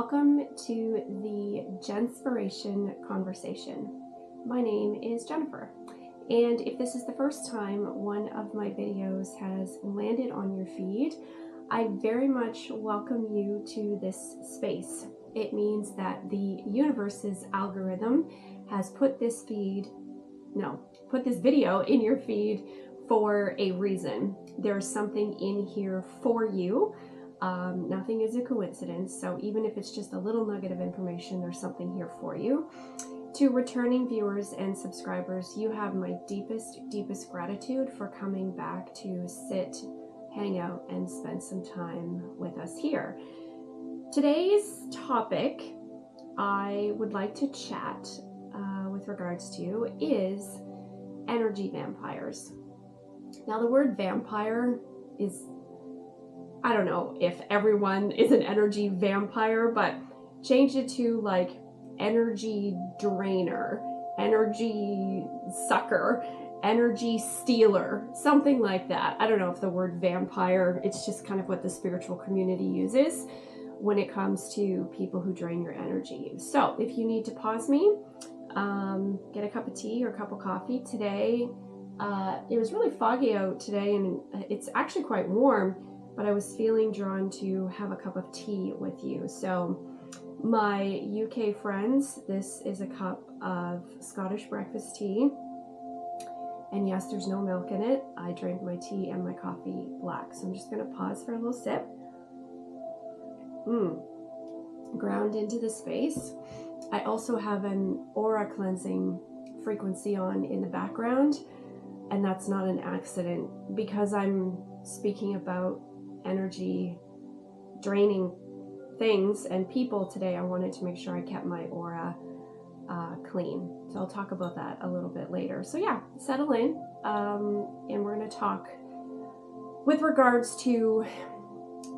Welcome to the Jenspiration Conversation. My name is Jennifer, and if this is the first time one of my videos has landed on your feed, I very much welcome you to this space. It means that the universe's algorithm has put this video in your feed for a reason. There's something in here for you. Nothing is a coincidence, so even if it's just a little nugget of information, there's something here for you. To returning viewers and subscribers, you have my deepest gratitude for coming back to sit, hang out, and spend some time with us here. Today's topic I would like to chat with regards to is energy vampires. Now, the word vampire is, I don't know if everyone is an energy vampire, but change it to like energy drainer, energy sucker, energy stealer, something like that. I don't know if the word vampire, it's just kind of what the spiritual community uses when it comes to people who drain your energy. So if you need to pause me, get a cup of tea or a cup of coffee. Today, it was really foggy out today and it's actually quite warm, but I was feeling drawn to have a cup of tea with you. So my UK friends, this is a cup of Scottish breakfast tea. And yes, there's no milk in it. I drink my tea and my coffee black. So I'm just gonna pause for a little sip. Ground into the space. I also have an aura cleansing frequency on in the background. And that's not an accident, because I'm speaking about energy draining things and people today. I wanted to make sure I kept my aura clean. So I'll talk about that a little bit later. So yeah, settle in, and we're going to talk with regards to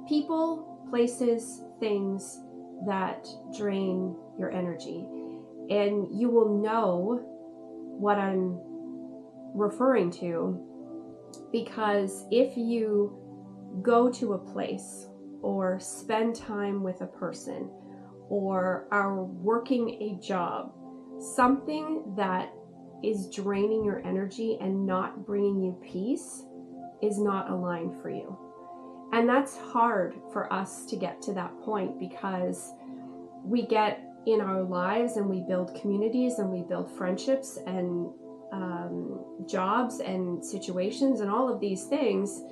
people, places, things that drain your energy. And you will know what I'm referring to, because if you go to a place or spend time with a person or are working a job, something that is draining your energy and not bringing you peace is not aligned for you. And that's hard for us to get to that point, because we get in our lives and we build communities and we build friendships and jobs and situations and all of these things.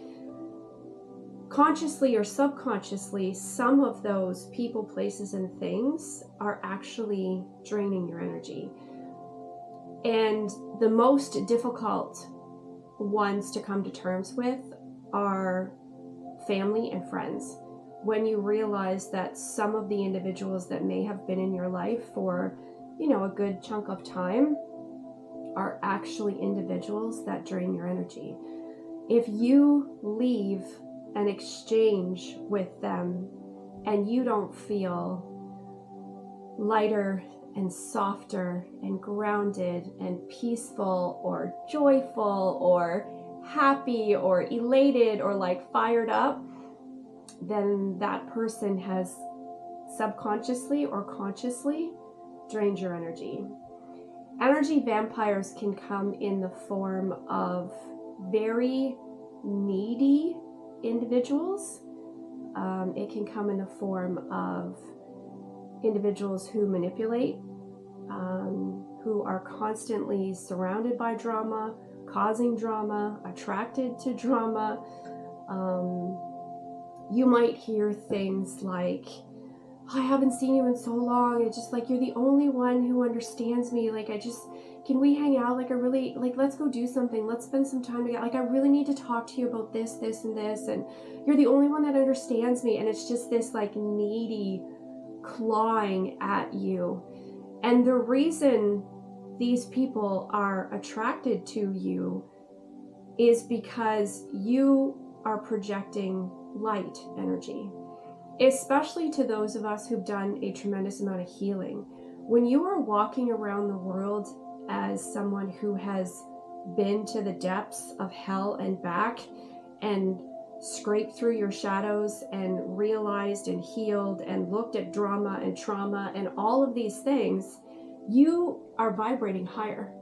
Consciously or subconsciously, some of those people, places, and things are actually draining your energy. And the most difficult ones to come to terms with are family and friends. When you realize that some of the individuals that may have been in your life for, a good chunk of time are actually individuals that drain your energy. If you leave an exchange with them and you don't feel lighter and softer and grounded and peaceful or joyful or happy or elated or like fired up, then that person has subconsciously or consciously drained your energy. Energy vampires can come in the form of very needy individuals. It can come in the form of individuals who manipulate, who are constantly surrounded by drama, causing drama, attracted to drama. You might hear things like, I haven't seen you in so long. It's just like, you're the only one who understands me. Like, can we hang out? Like, let's go do something. Let's spend some time together. Like, I really need to talk to you about this, this, and this. And you're the only one that understands me. And it's just this like needy clawing at you. And the reason these people are attracted to you is because you are projecting light energy. Especially to those of us who've done a tremendous amount of healing. When you are walking around the world as someone who has been to the depths of hell and back and scraped through your shadows and realized and healed and looked at drama and trauma and all of these things, you are vibrating higher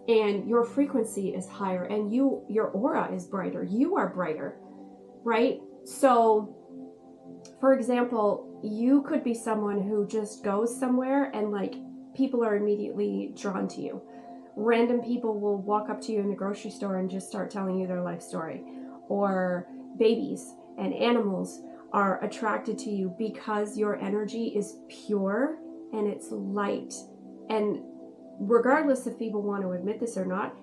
and your frequency is higher and your aura is brighter. You are brighter, right? So, for example, you could be someone who just goes somewhere and like people are immediately drawn to you. Random people will walk up to you in the grocery store and just start telling you their life story. Or babies and animals are attracted to you because your energy is pure and it's light. And regardless if people want to admit this or not,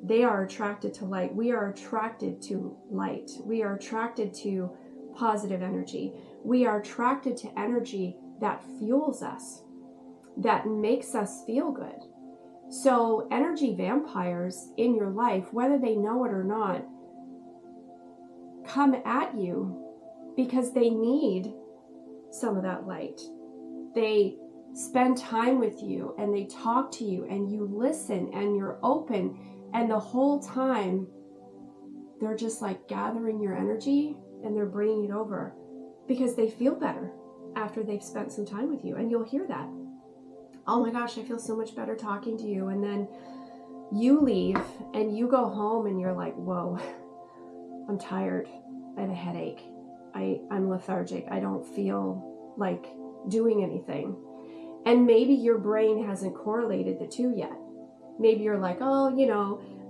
they are attracted to light. We are attracted to light. We are attracted to positive energy. We are attracted to energy that fuels us, that makes us feel good. So energy vampires in your life, whether they know it or not, come at you because they need some of that light. They spend time with you and they talk to you and you listen and you're open, and the whole time they're just like gathering your energy and they're bringing it over because they feel better after they've spent some time with you. And you'll hear that. Oh my gosh, I feel so much better talking to you. And then you leave and you go home and you're like, whoa, I'm tired. I have a headache. I'm lethargic. I don't feel like doing anything. And maybe your brain hasn't correlated the two yet. Maybe you're like, oh,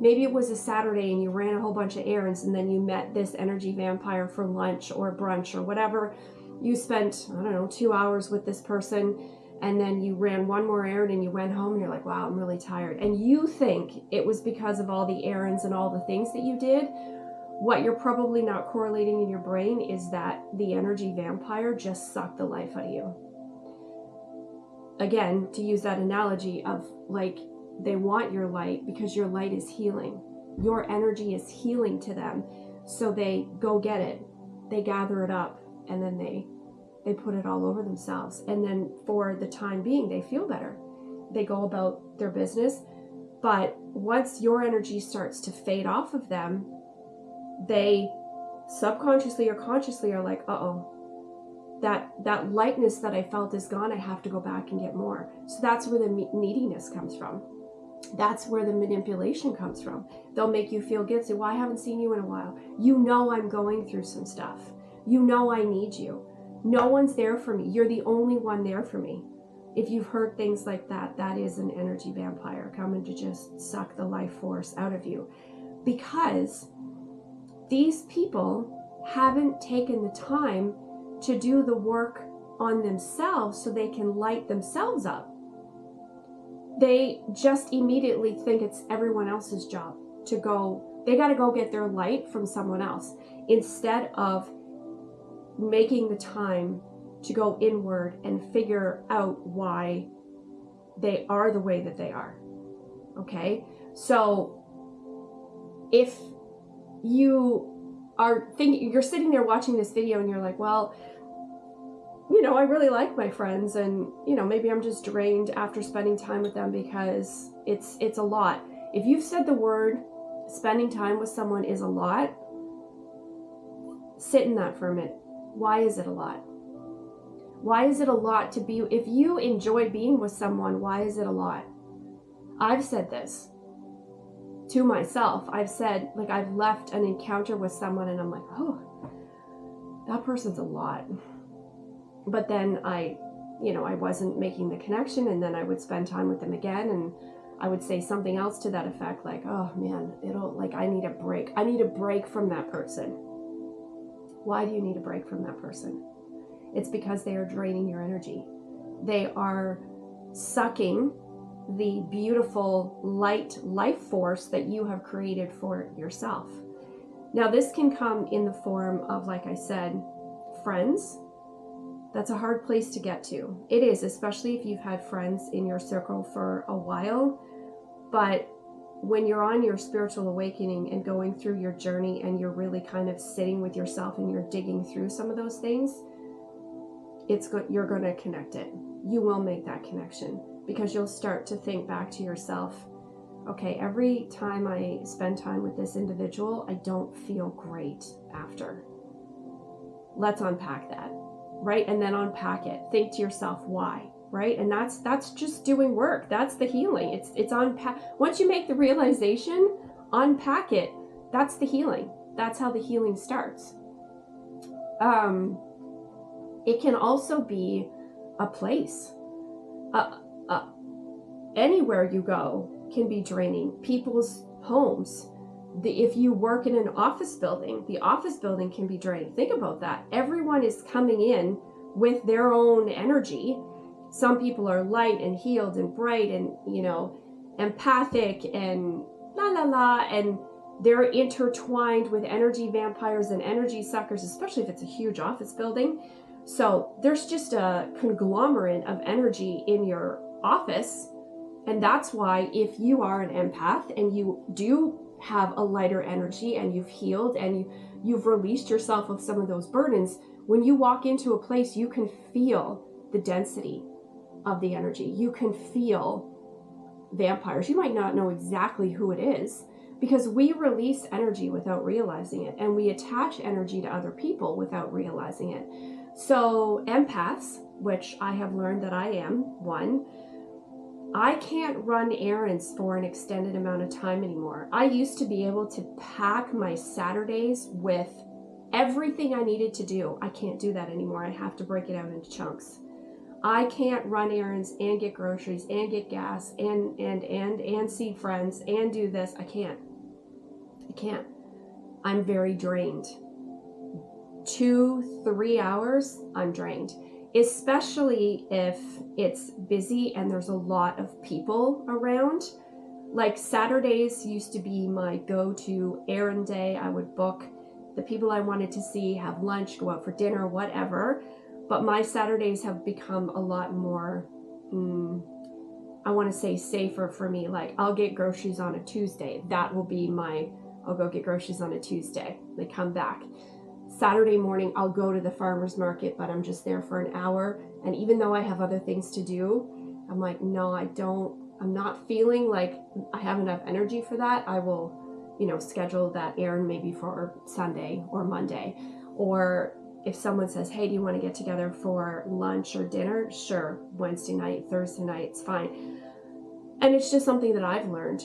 maybe it was a Saturday and you ran a whole bunch of errands and then you met this energy vampire for lunch or brunch or whatever. You spent, 2 hours with this person, and then you ran one more errand and you went home and you're like, wow, I'm really tired. And you think it was because of all the errands and all the things that you did. What you're probably not correlating in your brain is that the energy vampire just sucked the life out of you. Again, to use that analogy of like, they want your light because your light is healing. Your energy is healing to them. So they go get it. They gather it up and then they put it all over themselves. And then for the time being, they feel better. They go about their business. But once your energy starts to fade off of them, they subconsciously or consciously are like, uh-oh, that lightness that I felt is gone. I have to go back and get more. So that's where the neediness comes from. That's where the manipulation comes from. They'll make you feel guilty. Well, I haven't seen you in a while. I'm going through some stuff. I need you. No one's there for me. You're the only one there for me. If you've heard things like that, that is an energy vampire coming to just suck the life force out of you. Because these people haven't taken the time to do the work on themselves so they can light themselves up. They just immediately think it's everyone else's job to go. They got to go get their light from someone else instead of making the time to go inward and figure out why they are the way that they are. Okay? So if you are thinking, you're sitting there watching this video and you're like, well, I really like my friends and, maybe I'm just drained after spending time with them because it's a lot. If you've said the word spending time with someone is a lot, sit in that for a minute. Why is it a lot? Why is it a lot to be, if you enjoy being with someone, why is it a lot? I've said this to myself. I've said, like, I've left an encounter with someone and I'm like, oh, that person's a lot. But then I wasn't making the connection, and then I would spend time with them again and I would say something else to that effect, like, oh man, I need a break. I need a break from that person. Why do you need a break from that person? It's because they are draining your energy. They are sucking the beautiful light life force that you have created for yourself. Now, this can come in the form of, like I said, friends. That's a hard place to get to. It is, especially if you've had friends in your circle for a while. But when you're on your spiritual awakening and going through your journey and you're really kind of sitting with yourself and you're digging through some of those things, you're going to connect it. You will make that connection because you'll start to think back to yourself, okay, every time I spend time with this individual, I don't feel great after. Let's unpack that, right? And then unpack it. Think to yourself, why, right? And that's just doing work. That's the healing. It's unpack. Once you make the realization, unpack it. That's the healing. That's how the healing starts. It can also be a place. Anywhere you go can be draining. People's homes. If you work in an office building, the office building can be draining. Think about that. Everyone is coming in with their own energy. Some people are light and healed and bright and, empathic and la la la, and they're intertwined with energy vampires and energy suckers, especially if it's a huge office building. So there's just a conglomerate of energy in your office. And that's why if you are an empath and you do have a lighter energy and you've healed and you've released yourself of some of those burdens, when you walk into a place, you can feel the density of the energy. You can feel vampires. You might not know exactly who it is, because we release energy without realizing it, and we attach energy to other people without realizing it. So empaths, which I have learned that I am one, I can't run errands for an extended amount of time anymore. I used to be able to pack my Saturdays with everything I needed to do. I can't do that anymore. I have to break it out into chunks. I can't run errands and get groceries and get gas and see friends and do this. I can't. I'm very drained. 2-3 hours, I'm drained. Especially if it's busy and there's a lot of people around. Like Saturdays used to be my go-to errand day. I would book the people I wanted to see, have lunch, go out for dinner, whatever. But my Saturdays have become a lot more, I want to say safer for me. Like I'll get groceries on a Tuesday. That will be I'll go get groceries on a Tuesday. They come back. Saturday morning, I'll go to the farmer's market, but I'm just there for an hour. And even though I have other things to do, I'm like, no, I'm not feeling like I have enough energy for that. I will, schedule that errand maybe for Sunday or Monday. Or if someone says, hey, do you want to get together for lunch or dinner? Sure. Wednesday night, Thursday night, it's fine. And it's just something that I've learned.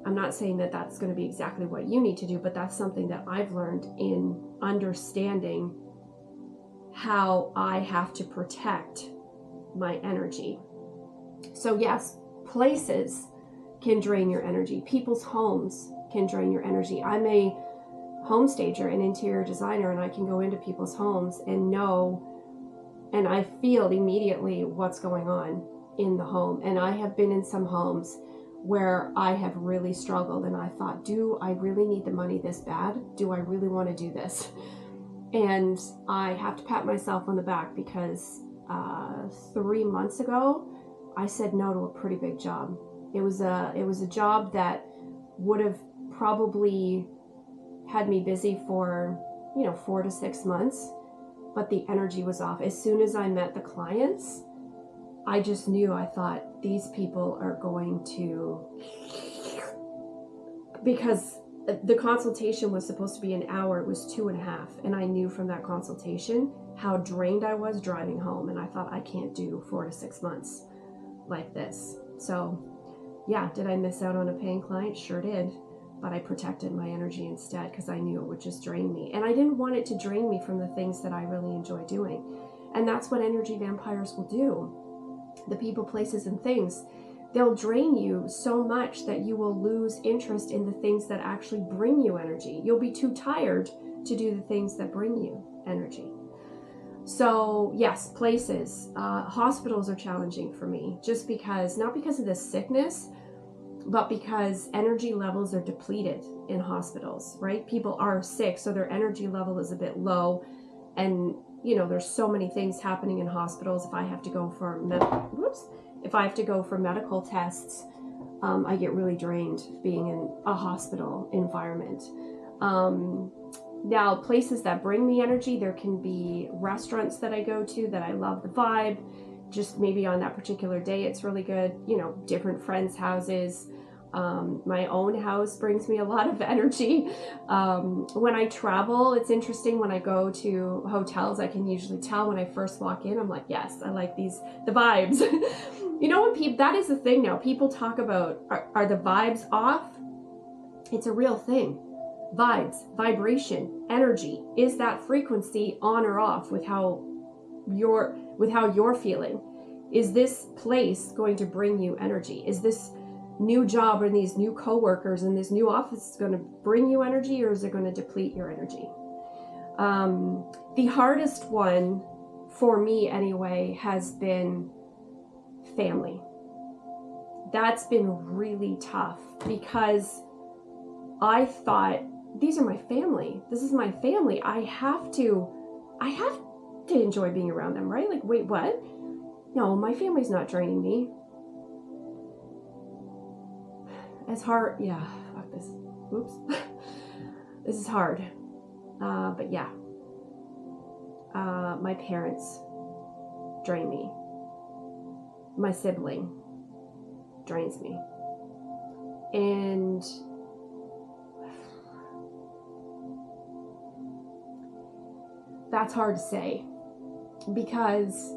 I'm not saying that that's going to be exactly what you need to do, but that's something that I've learned in understanding how I have to protect my energy. So yes, places can drain your energy. People's homes can drain your energy. I'm a home stager and interior designer, and I can go into people's homes and know, and I feel immediately what's going on in the home. And I have been in some homes where I have really struggled, and I thought, do I really need the money this bad? Do I really want to do this? And I have to pat myself on the back because 3 months ago, I said no to a pretty big job. It was a job that would have probably had me busy for 4 to 6 months, but the energy was off. As soon as I met the clients, I just knew. I thought, these people are going to, because the consultation was supposed to be an hour, it was 2.5, and I knew from that consultation how drained I was driving home, and I thought, I can't do 4 to 6 months like this. So yeah, did I miss out on a paying client? Sure did, but I protected my energy instead because I knew it would just drain me, and I didn't want it to drain me from the things that I really enjoy doing. And that's what energy vampires will do. The people, places, and things, they'll drain you so much that you will lose interest in the things that actually bring you energy. You'll be too tired to do the things that bring you energy. So yes, places, hospitals are challenging for me, just because, not because of the sickness, but because energy levels are depleted in hospitals, right? People are sick, so their energy level is a bit low, and there's so many things happening in hospitals. If I have to go for medical tests, I get really drained being in a hospital environment. Now, places that bring me energy, there can be restaurants that I go to that I love the vibe. Just maybe on that particular day, it's really good. Different friends' houses. My own house brings me a lot of energy. When I travel, it's interesting. When I go to hotels, I can usually tell when I first walk in, I'm like, yes, I like the vibes. You know, that is the thing now. People talk about, are the vibes off? It's a real thing. Vibes, vibration, energy. Is that frequency on or off with how you're feeling? Is this place going to bring you energy? Is this new job and these new coworkers and this new office going to bring you energy, or is it going to deplete your energy? The hardest one for me anyway has been family. That's been really tough because I thought, these are my family. This is my family. I have to enjoy being around them, right? Like, wait, what? No, my family's not draining me. It's hard. Yeah, fuck this. Oops. This is hard. But yeah. My parents drain me. My sibling drains me. And that's hard to say because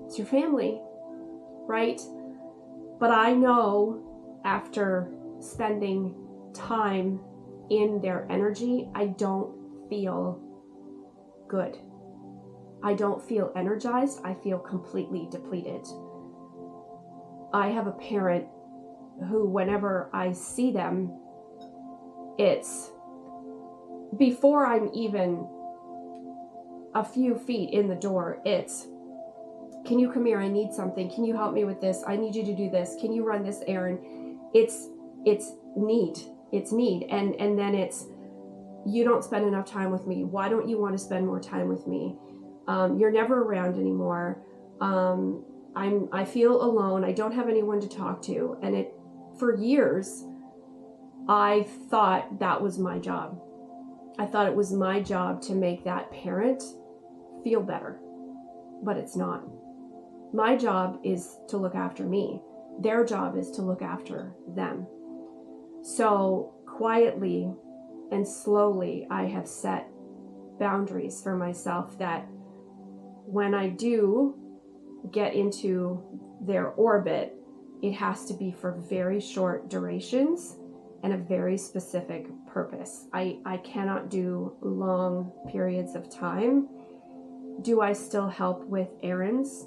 it's your family, right? But I know after spending time in their energy, I don't feel good. I don't feel energized. I feel completely depleted. I have a parent who, whenever I see them, it's before I'm even a few feet in the door, it's, can you come here? I need something. Can you help me with this? I need you to do this. Can you run this errand? It's need. And then it's, you don't spend enough time with me. Why don't you want to spend more time with me? You're never around anymore. I feel alone. I don't have anyone to talk to. And for years, I thought that was my job. I thought it was my job to make that parent feel better, but it's not. My job is to look after me. Their job is to look after them. So quietly and slowly, I have set boundaries for myself that when I do get into their orbit, it has to be for very short durations and a very specific purpose. I cannot do long periods of time. Do I still help with errands?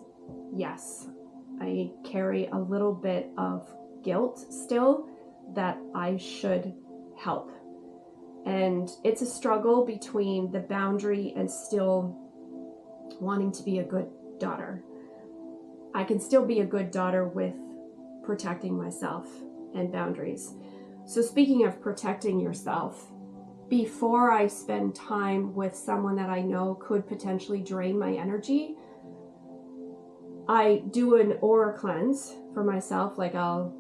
Yes. I carry a little bit of guilt still that I should help. And it's a struggle between the boundary and still wanting to be a good daughter. I can still be a good daughter with protecting myself and boundaries. So speaking of protecting yourself, before I spend time with someone that I know could potentially drain my energy, I do an aura cleanse for myself. Like I'll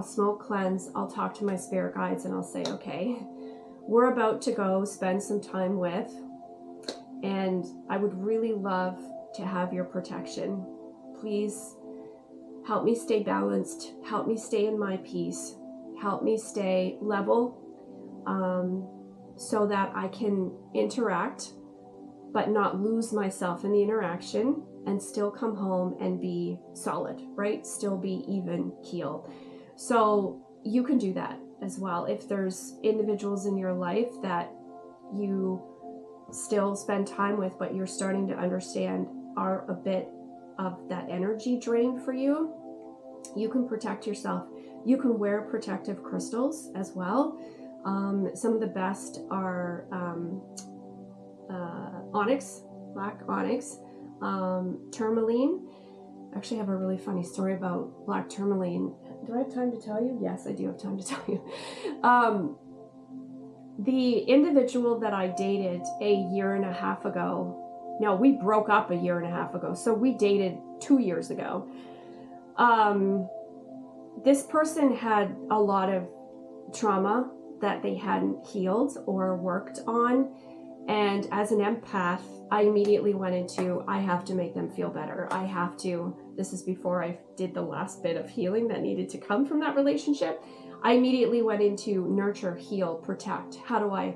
smoke cleanse, I'll talk to my spirit guides, and I'll say, okay, we're about to go spend some time with, and I would really love to have your protection. Please help me stay balanced, help me stay in my peace, help me stay level, so that I can interact, but not lose myself in the interaction and still come home and be solid, right? Still be even keeled. So you can do that as well. If there's individuals in your life that you still spend time with, but you're starting to understand are a bit of that energy drain for you, you can protect yourself. You can wear protective crystals as well. Some of the best are onyx, black onyx, tourmaline. I actually have a really funny story about black tourmaline. Do I have time to tell you? Yes, I do have time to tell you. The individual that I dated a year and a half ago, no, we broke up a year and a half ago, so we dated 2 years ago. This person had a lot of trauma that they hadn't healed or worked on. And as an empath, I immediately went into, I have to make them feel better. I have to, this is before I did the last bit of healing that needed to come from that relationship. I immediately went into nurture, heal, protect. How do I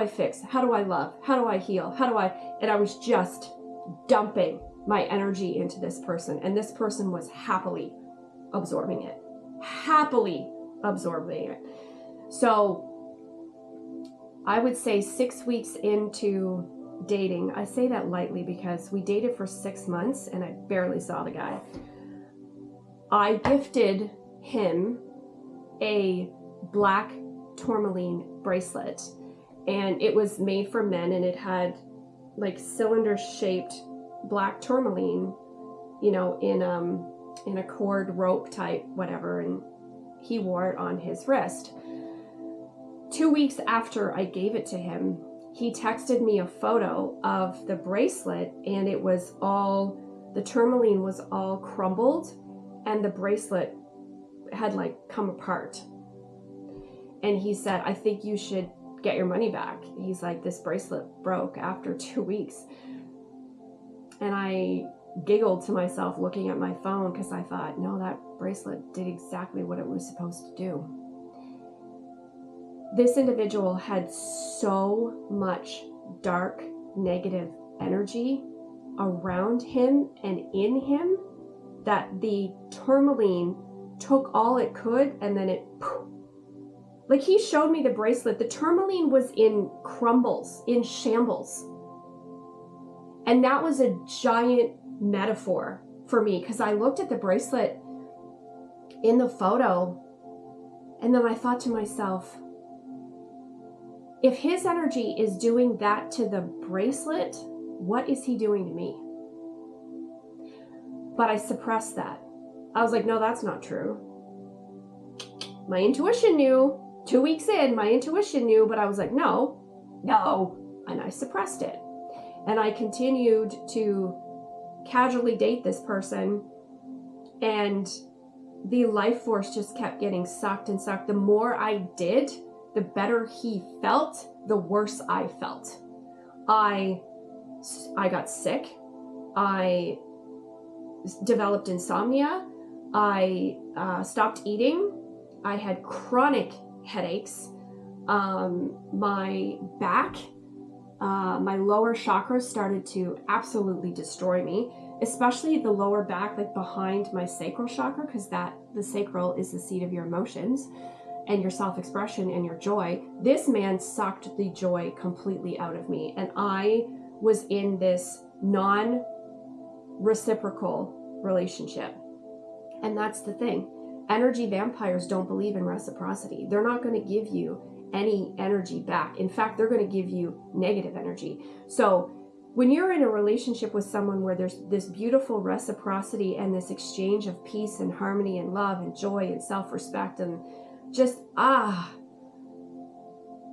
fix? How do I love? How do I heal? And I was just dumping my energy into this person. And this person was happily absorbing it. So I would say 6 weeks into dating, I say that lightly because we dated for 6 months and I barely saw the guy. I gifted him a black tourmaline bracelet, and it was made for men, and it had like cylinder shaped black tourmaline, you know, in a cord rope type whatever, and he wore it on his wrist. 2 weeks after I gave it to him, he texted me a photo of the bracelet, and it was all, the tourmaline was all crumbled and the bracelet had like come apart. And he said, I think you should get your money back. He's like, this bracelet broke after 2 weeks. And I giggled to myself looking at my phone because I thought, no, that bracelet did exactly what it was supposed to do. This individual had so much dark, negative energy around him and in him that the tourmaline took all it could, and then it, like, he showed me the bracelet. The tourmaline was in crumbles, in shambles. And that was a giant metaphor for me, because I looked at the bracelet in the photo, and then I thought to myself, if his energy is doing that to the bracelet, what is he doing to me? But I suppressed that. I was like, no, that's not true. My intuition knew. 2 weeks in, my intuition knew, but I was like, no. And I suppressed it. And I continued to casually date this person, and the life force just kept getting sucked and sucked. The more I did, the better he felt, the worse I felt. I got sick. I developed insomnia. I stopped eating. I had chronic headaches. My back, my lower chakras started to absolutely destroy me, especially the lower back, like behind my sacral chakra, because the sacral is the seat of your emotions and your self-expression and your joy. This man sucked the joy completely out of me, and I was in this non-reciprocal relationship. And that's the thing. Energy vampires don't believe in reciprocity. They're not going to give you any energy back. In fact, they're going to give you negative energy. So when you're in a relationship with someone where there's this beautiful reciprocity and this exchange of peace and harmony and love and joy and self-respect and just,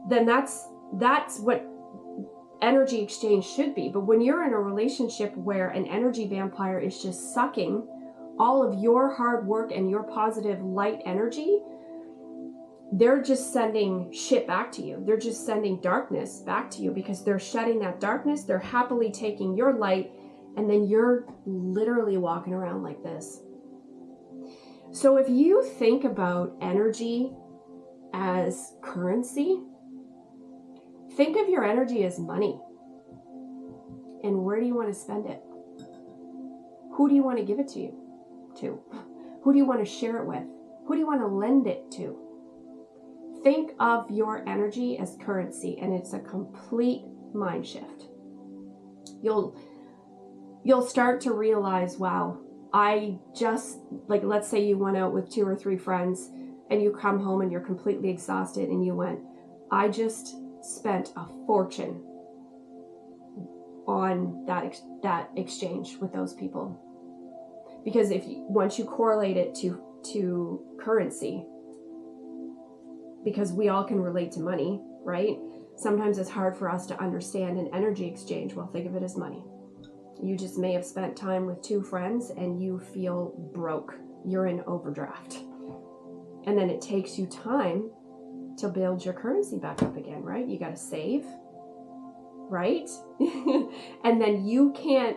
then that's what energy exchange should be. But when you're in a relationship where an energy vampire is just sucking all of your hard work and your positive light energy, they're just sending shit back to you. They're just sending darkness back to you because they're shedding that darkness. They're happily taking your light, and then you're literally walking around like this. So if you think about energy as currency, think of your energy as money. And where do you want to spend it? Who do you want to give it to? Who do you want to share it with? Who do you want to lend it to? Think of your energy as currency, and it's a complete mind shift. You'll start to realize, wow, I just, like, let's say you went out with 2 or 3 friends and you come home and you're completely exhausted, and you went, I just spent a fortune on that exchange with those people. Because once you correlate it to currency, because we all can relate to money, right? Sometimes it's hard for us to understand an energy exchange. Well, think of it as money. You just may have spent time with 2 friends and you feel broke. You're in overdraft. And then it takes you time to build your currency back up again, right? You got to save, right? And then you can't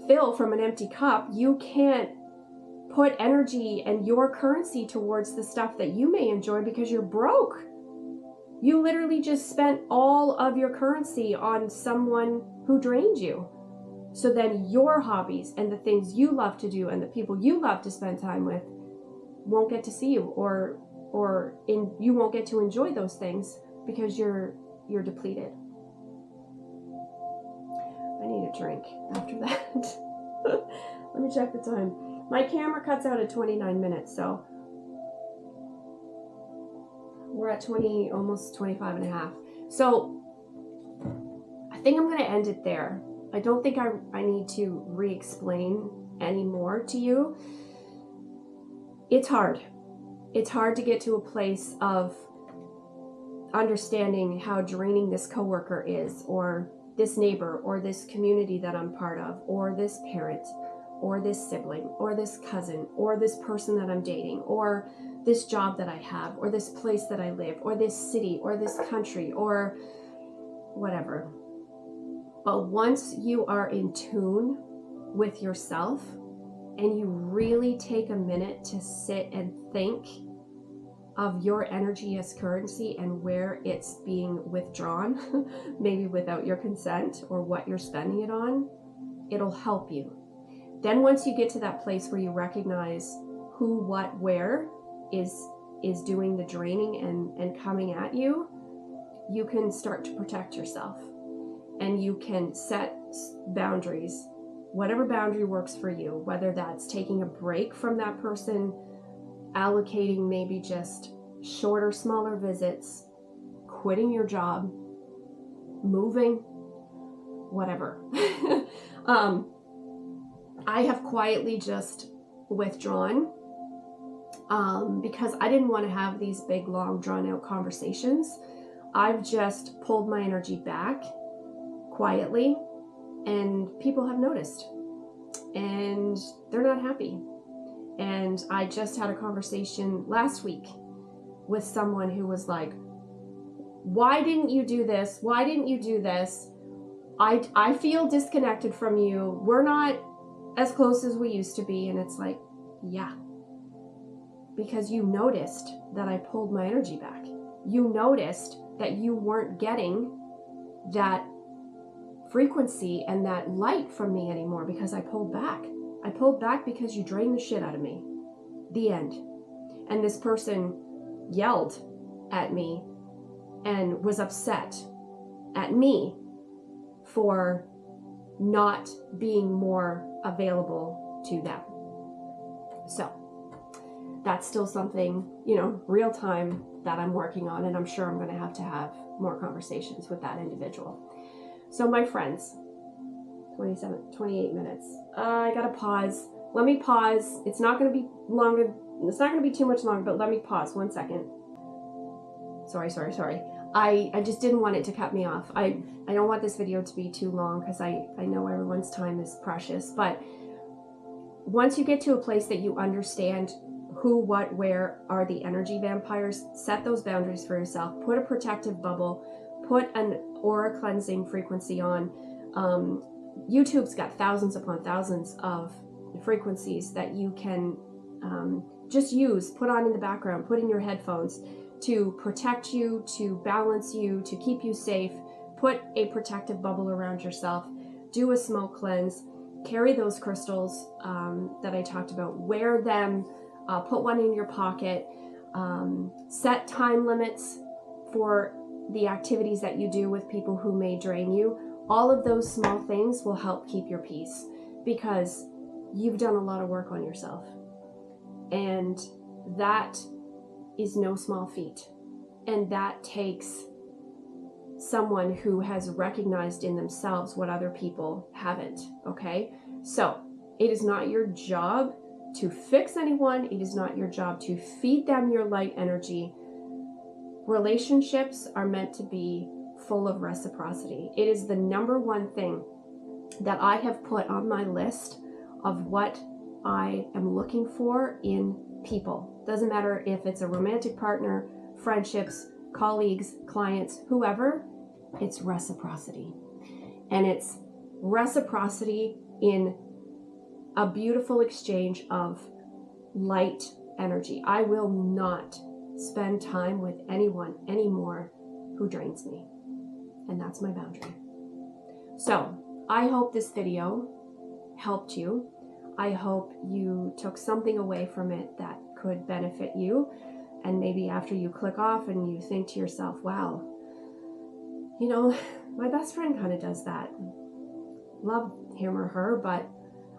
fill from an empty cup. You can't put energy and your currency towards the stuff that you may enjoy because you're broke. You literally just spent all of your currency on someone who drained you. So then your hobbies and the things you love to do and the people you love to spend time with won't get to see you, or you won't get to enjoy those things because you're depleted. I need a drink after that. Let me check the time. My camera cuts out at 29 minutes, so we're at 20, almost 25 and a half. So I think I'm going to end it there. I don't think I need to re-explain any more to you. It's hard. It's hard to get to a place of understanding how draining this coworker is, or this neighbor, or this community that I'm part of, or this parent, or this sibling, or this cousin, or this person that I'm dating, or this job that I have, or this place that I live, or this city, or this country, or whatever. But once you are in tune with yourself and you really take a minute to sit and think of your energy as currency and where it's being withdrawn, maybe without your consent, or what you're spending it on, it'll help you. Then once you get to that place where you recognize who, what, where is doing the draining and coming at you, you can start to protect yourself. And you can set boundaries, whatever boundary works for you, whether that's taking a break from that person, allocating maybe just shorter, smaller visits, quitting your job, moving, whatever. I have quietly just withdrawn because I didn't want to have these big, long, drawn-out conversations. I've just pulled my energy back quietly, and people have noticed, and they're not happy. And I just had a conversation last week with someone who was like, why didn't you do this? Why didn't you do this? I feel disconnected from you. We're not as close as we used to be. And it's like, yeah, because you noticed that I pulled my energy back. You noticed that you weren't getting that frequency and that light from me anymore because I pulled back. I pulled back because you drained the shit out of me. The end. And this person yelled at me and was upset at me for not being more available to them. So that's still something, real time that I'm working on, and I'm sure I'm going to have more conversations with that individual. So my friends, 28 minutes. I gotta pause. Let me pause. It's not gonna be longer. It's not gonna be too much longer, but let me pause 1 second. Sorry. I just didn't want it to cut me off. I don't want this video to be too long because I know everyone's time is precious. But once you get to a place that you understand who, what, where are the energy vampires, set those boundaries for yourself. Put a protective bubble. Put an aura cleansing frequency on. YouTube's got thousands upon thousands of frequencies that you can just use, put on in the background, put in your headphones to protect you, to balance you, to keep you safe. Put a protective bubble around yourself. Do a smoke cleanse. Carry those crystals that I talked about. Wear them. Put one in your pocket. Set time limits for the activities that you do with people who may drain you. All of those small things will help keep your peace because you've done a lot of work on yourself. And that is no small feat. And that takes someone who has recognized in themselves what other people haven't, okay? So it is not your job to fix anyone. It is not your job to feed them your light energy. Relationships are meant to be full of reciprocity. It is the number one thing that I have put on my list of what I am looking for in people. Doesn't matter if it's a romantic partner, friendships, colleagues, clients, whoever, it's reciprocity. And it's reciprocity in a beautiful exchange of light energy. I will not spend time with anyone anymore who drains me. And that's my boundary. So I hope this video helped you. I hope you took something away from it that could benefit you. And maybe after you click off and you think to yourself, wow, you know, my best friend kind of does that. Love him or her, but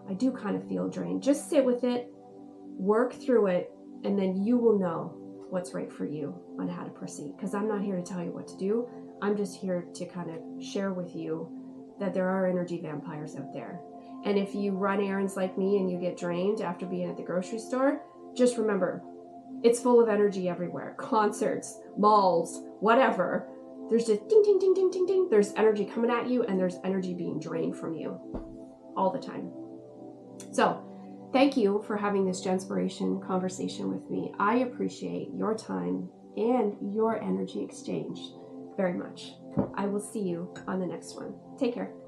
I do kind of feel drained. Just sit with it, work through it, and then you will know what's right for you on how to proceed. Because I'm not here to tell you what to do. I'm just here to kind of share with you that there are energy vampires out there. And if you run errands like me and you get drained after being at the grocery store, just remember, it's full of energy everywhere. Concerts, malls, whatever. There's just ding, ding, ding, ding, ding, ding. There's energy coming at you and there's energy being drained from you all the time. So thank you for having this Jenspiration conversation with me. I appreciate your time and your energy exchange very much. I will see you on the next one. Take care.